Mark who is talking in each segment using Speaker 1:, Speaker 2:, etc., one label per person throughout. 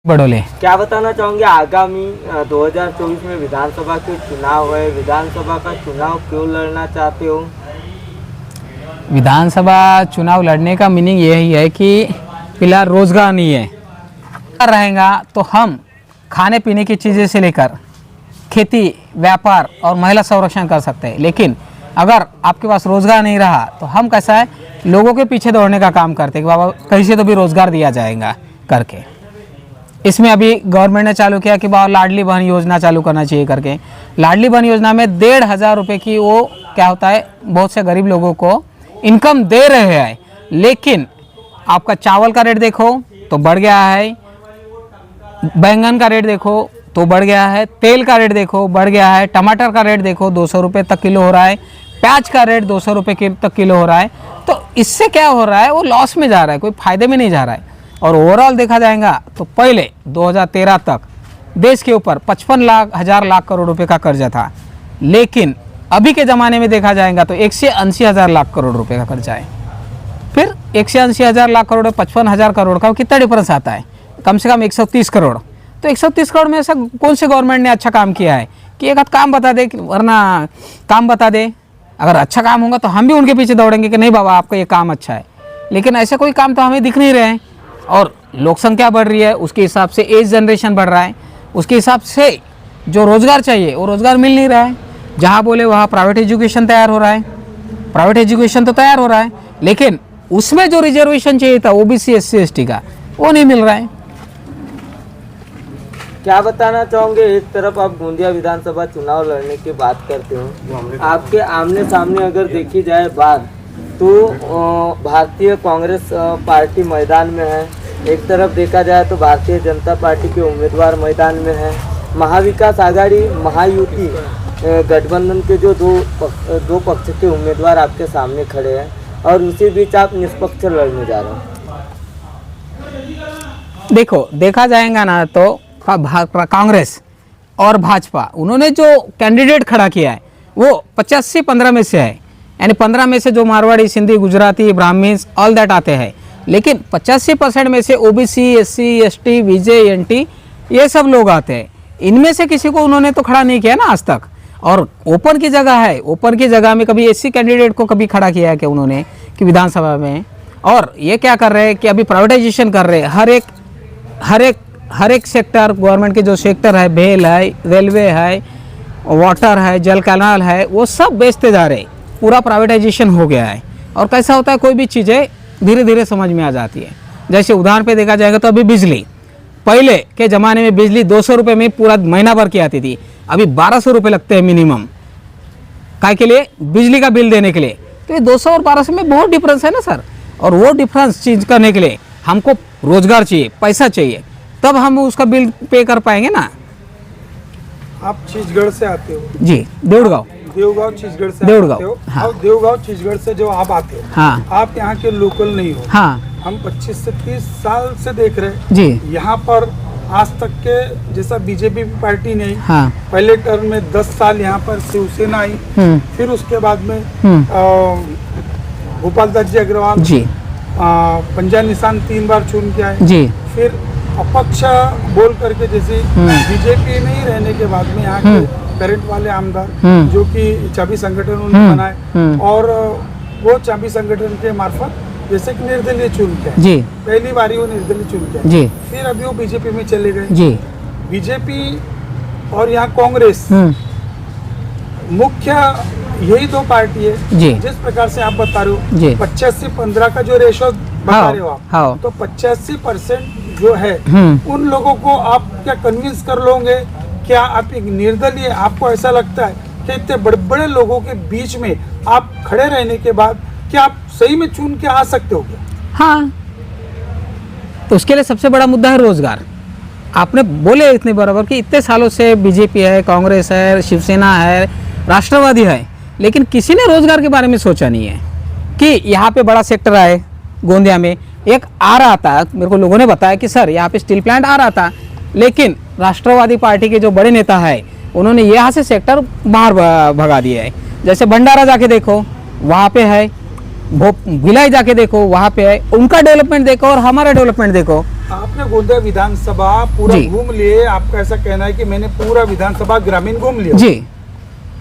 Speaker 1: बड़ोले।
Speaker 2: क्या बताना चाहोगे आगामी 2024 में विधानसभा के चुनाव है, विधानसभा का चुनाव क्यों लड़ना चाहते हो?
Speaker 1: विधानसभा चुनाव लड़ने का मीनिंग यही है कि फिलहाल रोजगार नहीं है, रहेगा तो हम खाने पीने की चीज़ें से लेकर खेती, व्यापार और महिला संरक्षण कर सकते हैं। लेकिन अगर आपके पास रोजगार नहीं रहा तो हम कैसा है, लोगों के पीछे दौड़ने का काम करते हैं कि बाबा कहीं से तो भी रोजगार दिया जाएगा करके। इसमें अभी गवर्नमेंट ने चालू किया कि बाबा लाडली बहन योजना चालू करना चाहिए करके। लाडली बहन योजना में 1,500 रुपये की वो क्या होता है, बहुत से गरीब लोगों को इनकम दे रहे हैं। लेकिन आपका चावल का रेट देखो तो बढ़ गया है, बैंगन का रेट देखो तो बढ़ गया है, तेल का रेट देखो बढ़ गया है, टमाटर का रेट देखो 200 रुपये तक किलो हो रहा है, प्याज का रेट 200 रुपये तक किलो हो रहा है। तो इससे क्या हो रहा है, वो लॉस में जा रहा है, कोई फायदे में नहीं जा रहा है। और ओवरऑल देखा जाएगा तो पहले 2013 तक देश के ऊपर 55 लाख करोड़ रुपए का कर्जा था। लेकिन अभी के ज़माने में देखा जाएगा तो 180,000 लाख करोड़ रुपए का कर्जा है। फिर 180,000 लाख करोड़ 55,000 करोड़ का कितना डिफरेंस आता है? कम से कम 130 करोड़। तो 130 करोड़ में ऐसा कौन से गवर्नमेंट ने अच्छा काम किया है कि एक आध काम बता दे, वरना काम बता दे। अगर अच्छा काम होगा तो हम भी उनके पीछे दौड़ेंगे कि नहीं बाबा आपका ये काम अच्छा है। लेकिन ऐसा कोई काम तो हमें दिख नहीं रहे हैं। और लोक संख्या बढ़ रही है, उसके हिसाब से एज जनरेशन बढ़ रहा है, उसके हिसाब से जो रोज़गार चाहिए वो रोज़गार मिल नहीं रहा है। जहाँ बोले वहाँ प्राइवेट एजुकेशन तैयार हो रहा है, प्राइवेट एजुकेशन तो तैयार हो रहा है, लेकिन उसमें जो रिजर्वेशन चाहिए था ओबीसी SC ST का वो नहीं मिल रहा है।
Speaker 2: क्या बताना चाहोगे, एक तरफ आप गोंदिया विधानसभा चुनाव लड़ने की बात करते हो, आपके आमने सामने अगर देखी जाए बात तो भारतीय कांग्रेस पार्टी मैदान में है, एक तरफ देखा जाए तो भारतीय जनता पार्टी के उम्मीदवार मैदान में है, महाविकास आघाड़ी महायुति गठबंधन के जो दो पक्ष के उम्मीदवार आपके सामने खड़े हैं और उसी बीच आप निष्पक्ष लड़ने जा रहे हो।
Speaker 1: देखो देखा जाएगा ना तो कांग्रेस और भाजपा उन्होंने जो कैंडिडेट खड़ा किया है वो 50 से 15 में से है, यानी 15 में से जो मारवाड़ी, सिंधी, गुजराती, ब्राह्मीण्स ऑल दैट आते हैं। लेकिन 85% में से OBC SC ST VJ NT ये सब लोग आते हैं। इनमें से किसी को उन्होंने तो खड़ा नहीं किया ना आज तक। और ओपन की जगह है, ओपन की जगह में कभी SC कैंडिडेट को कभी खड़ा किया है कि उन्होंने कि विधानसभा में। और ये क्या कर रहे हैं कि अभी प्राइवेटाइजेशन कर रहे हैं, हर एक सेक्टर, गवर्नमेंट के जो सेक्टर है, भेल है, रेलवे है, वाटर है, जल कैनाल है, वो सब बेचते जा रहे हैं। पूरा प्राइवेटाइजेशन हो गया है। और कैसा होता है, कोई भी चीज़ें धीरे धीरे समझ में आ जाती है। जैसे उदाहरण पे देखा जाएगा तो अभी बिजली, पहले के ज़माने में बिजली 200 रुपये में पूरा महीना भर की आती थी, अभी 1200 रुपये लगते हैं मिनिमम काय के लिए, बिजली का बिल देने के लिए। तो ये 200 और 1200 में बहुत डिफरेंस है ना सर। और वो डिफरेंस चेंज करने के लिए हमको रोजगार चाहिए, पैसा चाहिए, तब हम उसका बिल पे कर पाएंगे ना।
Speaker 3: आप छत्तीसगढ़ से आते हो?
Speaker 1: जी, देवगांव
Speaker 3: छत्तीसगढ़ से
Speaker 1: देवगांव,
Speaker 3: आते हो।
Speaker 1: हाँ।
Speaker 3: और देवगांव छत्तीसगढ़ से जो आप आते हो,
Speaker 1: हाँ,
Speaker 3: आप यहाँ के लोकल नहीं हो।
Speaker 1: हाँ
Speaker 3: हम 25 से 30 साल से देख रहे हैं
Speaker 1: जी,
Speaker 3: यहाँ पर आज तक के जैसा बीजेपी पार्टी नहीं।
Speaker 1: हाँ,
Speaker 3: पहले टर्म में 10 साल यहाँ पर शिवसेना आई, फिर उसके बाद में गोपाल दास जी अग्रवाल
Speaker 1: जी,
Speaker 3: पंजा निशान 3 बार चुन के आए
Speaker 1: जी,
Speaker 3: फिर अपक्ष बोल करके, जैसे बीजेपी में ही रहने के बाद में यहाँ के करंट वाले आमदार जो कि चाबी संगठन उन्होंने बनाए और वो चाबी संगठन के मार्फत जैसे कि निर्दलीय चुन के
Speaker 1: जी,
Speaker 3: पहली बारी वो निर्दलीय चुन के
Speaker 1: जी,
Speaker 3: फिर अभी वो बीजेपी में चले गए
Speaker 1: जी,
Speaker 3: बीजेपी और यहाँ कांग्रेस मुख्य यही दो पार्टी है।
Speaker 1: जी,
Speaker 3: जिस प्रकार से आप बता रहे हो
Speaker 1: जी,
Speaker 3: 50 से 15 का जो रेशो बता रहे हो आप,
Speaker 1: हाँ,
Speaker 3: तो 85% जो है उन लोगों को आप क्या कन्विंस कर लोगे? क्या आप एक निर्दलीय, आपको ऐसा लगता है कि इतने बड़े बड़े लोगों के बीच में आप खड़े रहने के बाद क्या आप सही में चुन के आ सकते हो क्या?
Speaker 1: हाँ, तो उसके लिए सबसे बड़ा मुद्दा है रोजगार। आपने बोले इतने बराबर कि इतने सालों से बीजेपी है, कांग्रेस है, शिवसेना है, राष्ट्रवादी है, लेकिन किसी ने रोजगार के बारे में सोचा नहीं है कि यहाँ पे बड़ा सेक्टर आए। गोंदिया में एक आ रहा था, मेरे को लोगों ने बताया कि सर यहाँ पे स्टील प्लांट आ रहा था, लेकिन राष्ट्रवादी पार्टी के जो बड़े नेता है उन्होंने यहाँ से सेक्टर बाहर भगा दिया है। जैसे भंडारा जाके देखो वहाँ पे है, भिलाई जाके देखो वहाँ पे है, उनका डेवलपमेंट देखो और हमारा डेवलपमेंट देखो,
Speaker 3: आपने गोंदिया विधानसभा पूरा
Speaker 1: जी।
Speaker 3: घूम लिए, आपका ऐसा कहना है कि मैंने पूरा विधानसभा ग्रामीण घूम लिया।
Speaker 1: जी।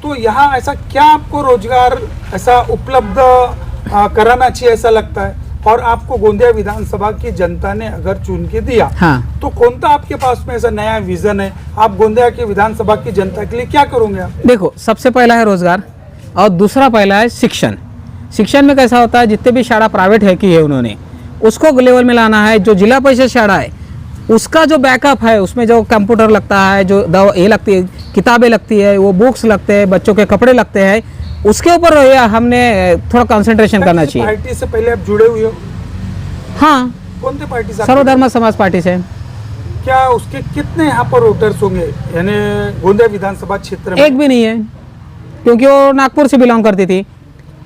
Speaker 3: तो यहाँ ऐसा क्या आपको रोजगार ऐसा उपलब्ध कराना चाहिए ऐसा लगता है? और आपको गोंदिया विधानसभा की जनता ने अगर चुन के दिया,
Speaker 1: हाँ।
Speaker 3: तो कौन सा आपके पास में ऐसा नया विजन है? आप गोंदिया की विधानसभा की जनता के लिए क्या करोगे आप?
Speaker 1: देखो, सबसे पहला है रोजगार और दूसरा पहला है शिक्षण। शिक्षण में कैसा होता है, जितने भी शाला प्राइवेट है की है उन्होंने उसको लेवल में लाना है। जो जिला परिषद शाला है उसका जो बैकअप है, उसमें जो कंप्यूटर लगता है, जो दवा ये लगती है, किताबें लगती है, वो बुक्स लगते हैं, बच्चों के कपड़े लगते हैं, उसके ऊपर हमने थोड़ा कंसंट्रेशन करना
Speaker 3: किसी
Speaker 1: चाहिए।
Speaker 3: पार्टी से पहले आप जुड़े हुए हो?
Speaker 1: हाँ,
Speaker 3: कौन सी पार्टी से?
Speaker 1: सर्वधर्म समाज पार्टी से।
Speaker 3: क्या उसके कितने यहाँ पर वोटर्स होंगे, यानी गोंदिया विधानसभा क्षेत्र में?
Speaker 1: एक भी नहीं है, क्योंकि वो नागपुर से बिलोंग करती थी।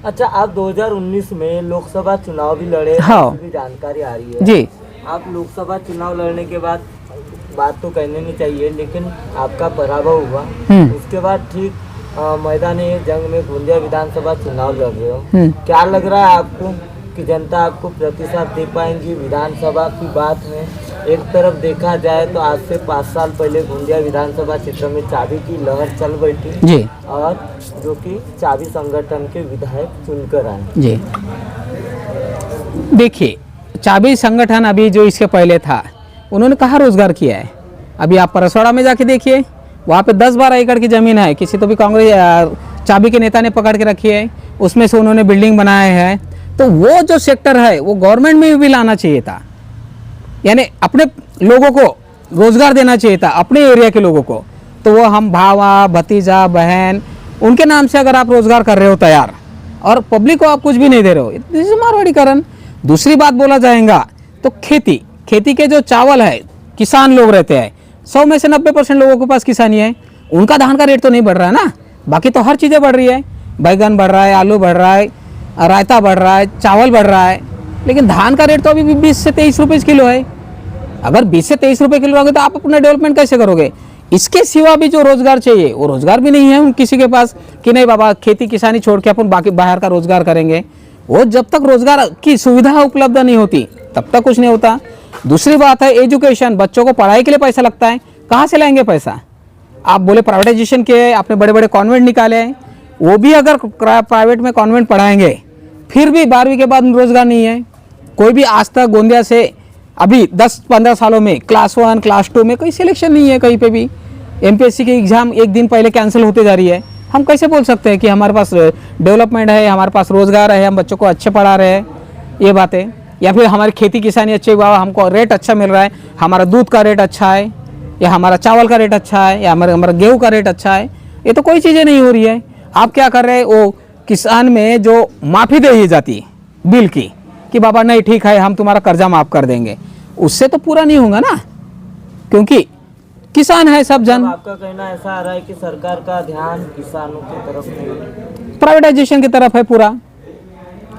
Speaker 2: अच्छा, आप 2019 में लोकसभा चुनाव भी लड़े,
Speaker 1: हाँ।
Speaker 2: आपकी भी जानकारी आ रही है।
Speaker 1: जी।
Speaker 2: आप लोकसभा चुनाव लड़ने के बाद, बात तो कहने नहीं चाहिए, लेकिन आपका पराभव हुआ। उसके बाद ठीक मैदानी जंग में गोंदिया विधानसभा चुनाव लड़ रहे हो। क्या लग रहा है आपको कि जनता आपको प्रतिशत दे पाएंगी विधानसभा की बात में? एक तरफ देखा जाए तो आज से 5 साल पहले गोंदिया विधानसभा क्षेत्र में चाबी की लहर चल बैठी
Speaker 1: जी।
Speaker 2: और जो कि चाबी संगठन के विधायक चुनकर आए।
Speaker 1: जी, देखिए, चाबी संगठन अभी जो इसके पहले था उन्होंने कहाँ रोजगार किया है? अभी आप परसवाड़ा में जाके देखिए, वहाँ पे 10-12 एकड़ की ज़मीन है, किसी तो भी कांग्रेस चाबी के नेता ने पकड़ के रखी है, उसमें से उन्होंने बिल्डिंग बनाए हैं। तो वो जो सेक्टर है वो गवर्नमेंट में भी लाना चाहिए था, यानी अपने लोगों को रोजगार देना चाहिए था, अपने एरिया के लोगों को। तो वो हम भावा, भतीजा, बहन, उनके नाम से अगर आप रोजगार कर रहे हो तैयार, और पब्लिक को आप कुछ भी नहीं दे रहे हो, दिस इज मारवाड़ीकरण। दूसरी बात बोला जाएगा तो खेती के जो चावल है, किसान लोग रहते हैं, 100 में से 90% लोगों के पास किसानी है। उनका धान का रेट तो नहीं बढ़ रहा है ना, बाकी तो हर चीज़ें बढ़ रही है। बैगन बढ़ रहा है, आलू बढ़ रहा है, रायता बढ़ रहा है, चावल बढ़ रहा है, लेकिन धान का रेट तो अभी भी 20 से 23 रुपये किलो है। अगर 20 से 23 रुपये किलो होंगे तो आप अपना डेवलपमेंट कैसे करोगे? इसके सिवा भी जो रोजगार चाहिए वो रोजगार भी नहीं है उन किसी के पास कि नहीं बाबा खेती किसानी छोड़ के अपन बाकी बाहर का रोजगार करेंगे। वो जब तक रोजगार की सुविधा उपलब्ध नहीं होती तब तक कुछ नहीं होता। दूसरी बात है एजुकेशन, बच्चों को पढ़ाई के लिए पैसा लगता है, कहाँ से लाएंगे पैसा? आप बोले प्राइवेटाइजेशन के आपने बड़े बड़े कॉन्वेंट निकाले हैं, वो भी अगर प्राइवेट में कॉन्वेंट पढ़ाएंगे फिर भी 12वीं के बाद रोजगार नहीं है। कोई भी आज तक गोंदिया से अभी 10-15 सालों में क्लास 1 क्लास 2 में कोई सिलेक्शन नहीं है कहीं पे भी। एमपीएससी की एग्जाम एक दिन पहले कैंसिल होते जा रही है। हम कैसे बोल सकते हैं कि हमारे पास डेवलपमेंट है, हमारे पास रोजगार है, हम बच्चों को अच्छे पढ़ा रहे हैं, ये बातें? या फिर हमारी खेती किसानी अच्छी हुआ, हमको रेट अच्छा मिल रहा है, हमारा दूध का रेट अच्छा है, या हमारा चावल का रेट अच्छा है, या हमारा गेहूँ का रेट अच्छा है, ये तो कोई चीज़ें नहीं हो रही है। आप क्या कर रहे हैं, वो किसान में जो माफ़ी दे दी जाती है बिल की कि बाबा नहीं ठीक है हम तुम्हारा कर्जा माफ़ कर देंगे, उससे तो पूरा नहीं होगा ना, क्योंकि किसान है सब जन।
Speaker 2: आपका कहना ऐसा आ रहा है कि सरकार का ध्यान किसानों की तरफ नहीं,
Speaker 1: प्राइवेटाइजेशन की तरफ है, पूरा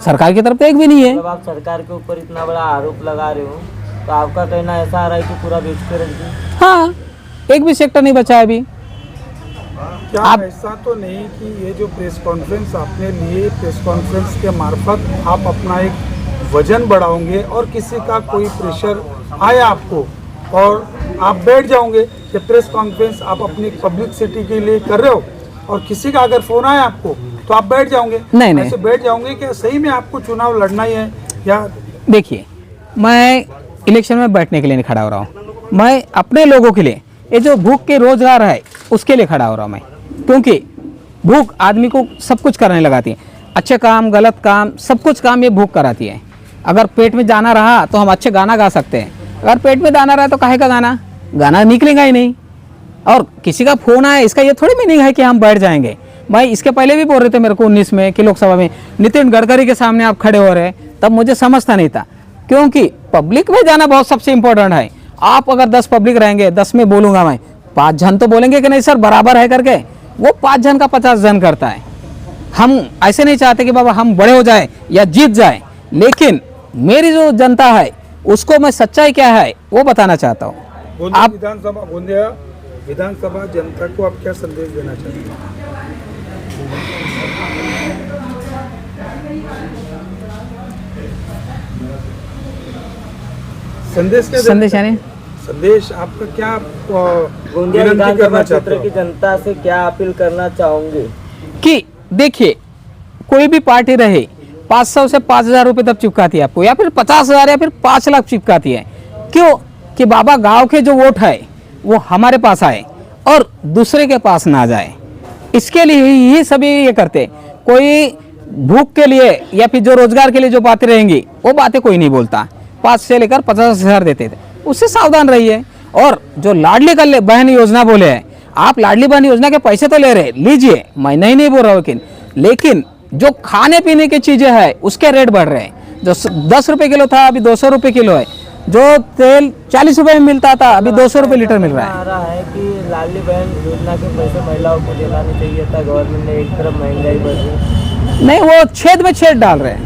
Speaker 1: सरकार की तरफ तो एक भी नहीं है।
Speaker 2: जब आप सरकार के ऊपर इतना बड़ा आरोप लगा रहे हो तो आपका कहना ऐसा आ रहा है कि पूरा बेच के रख दी?
Speaker 1: हाँ, एक भी सेक्टर नहीं बचा है अभी।
Speaker 3: क्या ऐसा तो नहीं कि ये जो प्रेस कॉन्फ्रेंस आपने लिए, प्रेस कॉन्फ्रेंस के मार्फत आप अपना एक वजन बढ़ाओगे और किसी का कोई प्रेशर आया आपको और आप बैठ जाओगे? ये प्रेस कॉन्फ्रेंस आप अपनी पब्लिसिटी के लिए कर रहे हो और किसी का अगर फोन आया आपको तो आप बैठ जाओगे?
Speaker 1: नहीं।
Speaker 3: ऐसे बैठ जाओगे कि सही में आपको चुनाव लड़ना ही है? या
Speaker 1: देखिए, मैं इलेक्शन में बैठने के लिए नहीं खड़ा हो रहा हूँ, मैं अपने लोगों के लिए, ये जो भूख के रोजगार है उसके लिए खड़ा हो रहा हूँ मैं। क्योंकि भूख आदमी को सब कुछ करने लगाती है, अच्छे काम गलत काम सब कुछ काम ये भूख कराती है। अगर पेट में जाना रहा तो हम अच्छे गाना गा सकते हैं, अगर पेट में दाना रहा तो काहे का गाना निकलेगा ही नहीं। और किसी का फोन आया इसका ये थोड़ी मीनिंग है कि हम बैठ जाएंगे। भाई इसके पहले भी बोल रहे थे मेरे को 19 में कि लोकसभा में नितिन गडकरी के सामने आप खड़े हो रहे हैं, तब मुझे समझता नहीं था, क्योंकि पब्लिक में जाना बहुत सबसे इंपॉर्टेंट है। आप अगर 10 पब्लिक रहेंगे, 10 में बोलूँगा मैं, 5 जन तो बोलेंगे कि नहीं सर बराबर है करके, वो 5 जन का 50 जन करता है। हम ऐसे नहीं चाहते कि बाबा हम बड़े हो जाए या जीत जाए, लेकिन मेरी जो जनता है उसको मैं सच्चाई क्या है वो बताना चाहता हूँ।
Speaker 3: गोंदिया विधानसभा जनता को आप क्या संदेश देना चाहते हैं? संदेश क्या
Speaker 1: संदेश यानी
Speaker 3: संदेश आपका क्या
Speaker 2: गोंदिया
Speaker 3: विनंती
Speaker 2: विधानसभा
Speaker 3: करना चाहते
Speaker 2: क्षेत्र
Speaker 3: हो?
Speaker 2: की जनता से क्या अपील करना चाहोगे?
Speaker 1: कि देखिए कोई भी पार्टी रहे 500 से 5,000 रुपये तक चिपकाती है आपको, या फिर 50,000 या फिर 5 लाख चिपकाती है। क्यों? कि बाबा गांव के जो वोट है वो हमारे पास आए और दूसरे के पास ना जाए। इसके लिए ही सभी ये करते। कोई भूख के लिए या फिर जो रोजगार के लिए जो बातें रहेंगी वो बातें कोई नहीं बोलता। 5 से लेकर 50,000 देते थे, उससे सावधान रहिए। और जो लाडली कर बहन योजना बोले हैं, आप लाडली बहन योजना के पैसे तो ले रहे, लीजिए, मैं नहीं बोल रहा हूँ, लेकिन जो खाने पीने की चीजें हैं उसके रेट बढ़ रहे हैं। जो 10 रुपये किलो था अभी 200 रुपये किलो है। जो तेल 40 रुपये में मिलता था अभी 200 रुपये लीटर मिल रहा है।
Speaker 2: आ रहा है कि लाडली बहन योजना के पैसे महिलाओं को देना नहीं चाहिए था। गवर्नमेंट ने एक तरफ महंगाई बढ़ रही,
Speaker 1: नहीं, वो छेद में छेद डाल रहे हैं।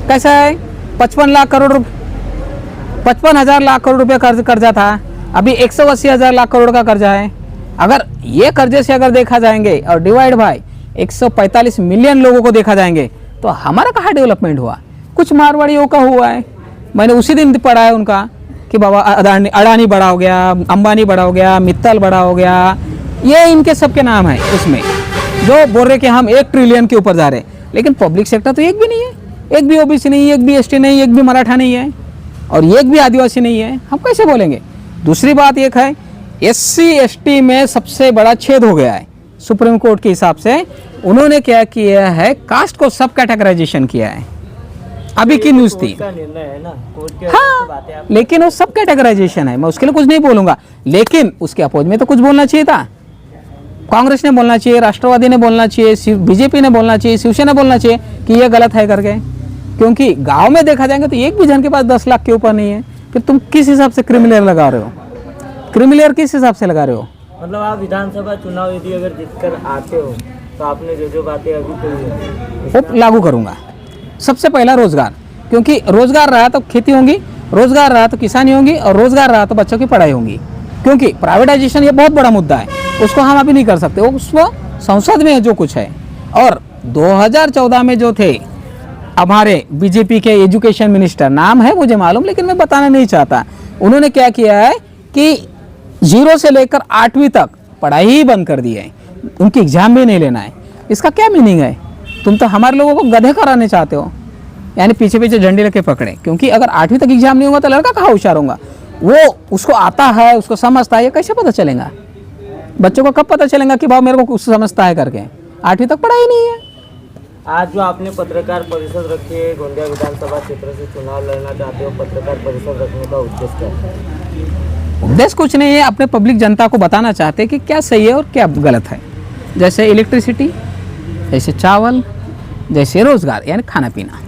Speaker 1: कैसा है? 55,000 लाख करोड़ रुपए कर्जा था, अभी 180,000 लाख करोड़ का कर्जा है। अगर ये कर्जे से अगर देखा जाएंगे और डिवाइड बाय 145 मिलियन लोगों को देखा जाएंगे तो हमारा कहाँ डेवलपमेंट हुआ? कुछ मारवाड़ियों का हुआ है। मैंने उसी दिन पढ़ा है उनका कि बाबा अडानी बड़ा हो गया, अंबानी बड़ा हो गया, मित्तल बड़ा हो गया, ये इनके सबके नाम है उसमें, जो बोल रहे कि हम 1 ट्रिलियन के ऊपर जा रहे हैं। लेकिन पब्लिक सेक्टर तो एक भी नहीं है, एक भी ओबीसी नहीं, एक भी एसटी नहीं, एक भी मराठा नहीं है और एक भी आदिवासी नहीं है। हम कैसे बोलेंगे? दूसरी बात एक है, एससी एसटी में सबसे बड़ा छेद हो गया है। सुप्रीम कोर्ट के हिसाब से उन्होंने क्या किया है, कास्ट को सब कैटेगराइजेशन किया है। अभी की न्यूज़ थी।
Speaker 2: का निर्णय है ना, कोर्ट के
Speaker 1: हाँ,
Speaker 2: बातें आप
Speaker 1: लेकिन वो सब कैटेगराइजेशन है, मैं उसके लिए कुछ नहीं बोलूंगा। लेकिन उसके अपोज में तो कुछ बोलना चाहिए था। कांग्रेस ने बोलना चाहिए, राष्ट्रवादी ने बोलना चाहिए, बीजेपी ने बोलना चाहिए, शिवसेना बोलना चाहिए कि ये गलत है करके। क्योंकि गांव में देखा जाएगा तो एक भी जन के पास 10 लाख के ऊपर नहीं है। फिर तुम किस हिसाब से क्रिमिनल लगा रहे हो? क्रिमिनल किस हिसाब से लगा रहे हो?
Speaker 2: मतलब आप विधानसभा चुनाव यदि अगर जीतकर आते हो तो आपने जो बातें अभी कही है
Speaker 1: वो लागू करूंगा। सबसे पहला रोजगार, क्योंकि रोजगार रहा तो खेती होगी, रोजगार रहा तो किसानी होगी और रोजगार रहा तो बच्चों की पढ़ाई होगी। क्योंकि प्राइवेटाइजेशन ये बहुत बड़ा मुद्दा है, उसको हम अभी नहीं कर सकते, उसको संसद में जो कुछ है। और 2014 में जो थे हमारे बीजेपी के एजुकेशन मिनिस्टर, नाम है मुझे मालूम लेकिन मैं बताना नहीं चाहता, उन्होंने क्या किया है कि 0 से लेकर 8वीं तक पढ़ाई ही बंद कर दी है, उनकी एग्जाम भी नहीं लेना है। इसका क्या मीनिंग है? तुम तो हमारे लोगों को गधे कराने चाहते हो, यानी पीछे पीछे झंडे लेके पकड़े। क्योंकि अगर 8वीं तक एग्जाम नहीं होगा तो लड़का कहाँ होशियार होगा? वो उसको आता है, उसको समझता है, ये कैसे पता चलेगा? बच्चों को कब पता चलेगा कि भाव मेरे को कुछ समझता है करके? 8वीं तक पढ़ाई नहीं है।
Speaker 2: आज जो आपने पत्रकार परिषद रखी है, गोंदिया विधानसभा क्षेत्र से चुनाव लड़ना चाहते हो, पत्रकार परिषद रखने का उद्देश्य क्या है?
Speaker 1: उद्देश्य कुछ नहीं है, अपने पब्लिक जनता को बताना चाहते हैं कि क्या सही है और क्या गलत है। जैसे इलेक्ट्रिसिटी, जैसे चावल, जैसे रोजगार यानी खाना पीना।